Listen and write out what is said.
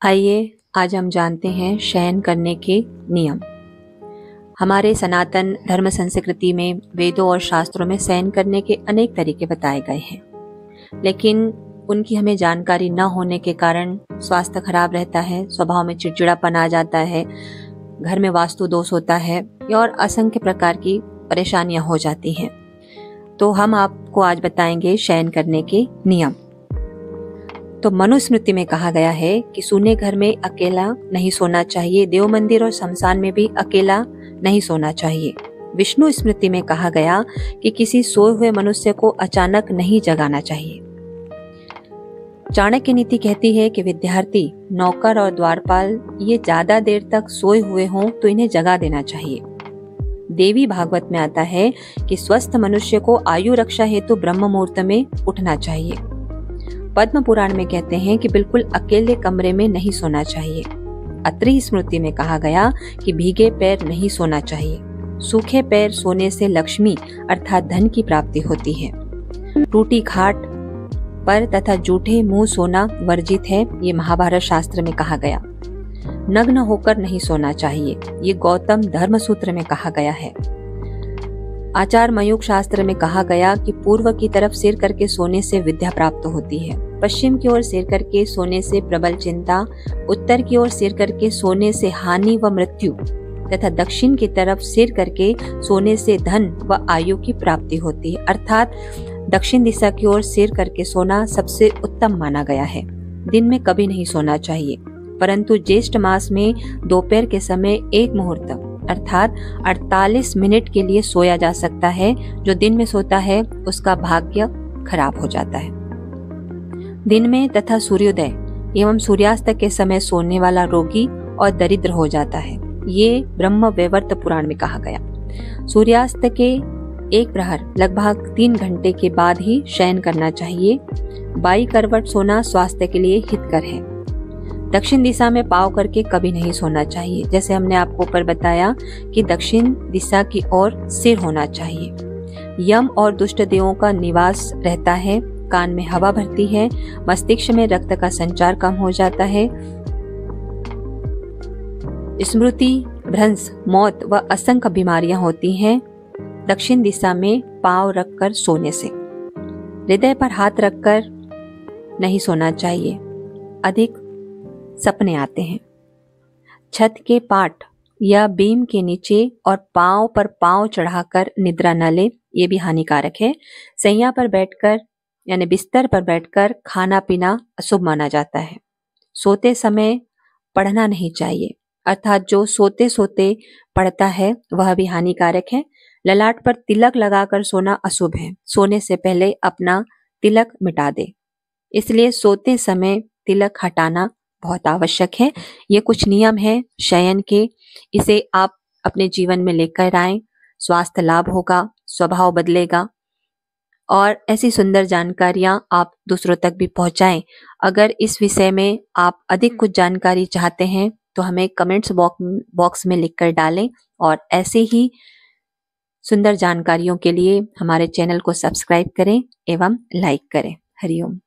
आइए आज हम जानते हैं शयन करने के नियम। हमारे सनातन धर्म संस्कृति में वेदों और शास्त्रों में शयन करने के अनेक तरीके बताए गए हैं, लेकिन उनकी हमें जानकारी न होने के कारण स्वास्थ्य खराब रहता है, स्वभाव में चिड़चिड़ापन आ जाता है, घर में वास्तु दोष होता है और असंख्य प्रकार की परेशानियां हो जाती हैं। तो हम आपको आज बताएंगे शयन करने के नियम। तो मनुस्मृति में कहा गया है कि सूने घर में अकेला नहीं सोना चाहिए, देव मंदिर और शमशान में भी अकेला नहीं सोना चाहिए। विष्णु स्मृति में कहा गया कि किसी सोए हुए मनुष्य को अचानक नहीं जगाना चाहिए। चाणक्य नीति कहती है कि विद्यार्थी, नौकर और द्वारपाल ये ज्यादा देर तक सोए हुए हों तो इन्हें जगा देना चाहिए। देवी भागवत में आता है कि स्वस्थ मनुष्य को आयु रक्षा हेतु ब्रह्म मुहूर्त में उठना चाहिए। पद्म पुराण में कहते हैं कि बिल्कुल अकेले कमरे में नहीं सोना चाहिए। अत्रि स्मृति में कहा गया कि भीगे पैर नहीं सोना चाहिए। सूखे पैर सोने से लक्ष्मी अर्थात धन की प्राप्ति होती है। टूटी खाट पर तथा जूठे मुंह सोना वर्जित है, ये महाभारत शास्त्र में कहा गया। नग्न होकर नहीं सोना चाहिए, ये गौतम धर्म सूत्र में कहा गया है। आचार मयूख शास्त्र में कहा गया कि पूर्व की तरफ सिर करके सोने से विद्या प्राप्त होती है, पश्चिम की ओर सिर करके सोने से प्रबल चिंता, उत्तर की ओर सिर करके सोने से हानि व मृत्यु तथा दक्षिण की तरफ सिर करके सोने से धन व आयु की प्राप्ति होती है। अर्थात दक्षिण दिशा की ओर सिर करके सोना सबसे उत्तम माना गया है। दिन में कभी नहीं सोना चाहिए, परंतु ज्येष्ठ मास में दोपहर के समय एक मुहूर्त अर्थात 48 मिनट के लिए सोया जा सकता है। जो दिन में सोता है उसका भाग्य खराब हो जाता है। दिन में तथा सूर्योदय एवं सूर्यास्त के समय सोने वाला रोगी और दरिद्र हो जाता है, ये ब्रह्म वैवर्त पुराण में कहा गया। सूर्यास्त के एक प्रहर लगभग 3 घंटे के बाद ही शयन करना चाहिए। बाई करवट सोना स्वास्थ्य के लिए हितकर है। दक्षिण दिशा में पाँव करके कभी नहीं सोना चाहिए, जैसे हमने आपको ऊपर बताया कि दक्षिण दिशा की ओर सिर होना चाहिए। यम और दुष्ट देवों का निवास रहता है, कान में हवा भरती है, मस्तिष्क में रक्त का संचार कम हो जाता है, स्मृति भ्रंश, मौत व असंख्य बीमारियां होती हैं दक्षिण दिशा में पाँव रखकर सोने से। हृदय पर हाथ रखकर नहीं सोना चाहिए, अधिक सपने आते हैं। छत के पाट या बीम के नीचे और पांव पर पांव चढ़ाकर निद्रा न ले, ये भी हानिकारक है। सैया पर बैठकर यानी बिस्तर पर बैठकर खाना पीना अशुभ माना जाता है। सोते समय पढ़ना नहीं चाहिए, अर्थात जो सोते सोते पढ़ता है वह भी हानिकारक है। ललाट पर तिलक लगाकर सोना अशुभ है। सोने से पहले अपना तिलक मिटा दे, इसलिए सोते समय तिलक हटाना बहुत आवश्यक है। ये कुछ नियम हैं शयन के, इसे आप अपने जीवन में लेकर आएं, स्वास्थ्य लाभ होगा, स्वभाव बदलेगा और ऐसी सुंदर जानकारियां आप दूसरों तक भी पहुंचाएं। अगर इस विषय में आप अधिक कुछ जानकारी चाहते हैं तो हमें कमेंट्स बॉक्स में लिखकर डालें और ऐसे ही सुंदर जानकारियों के लिए हमारे चैनल को सब्सक्राइब करें एवं लाइक करें। हरिओम।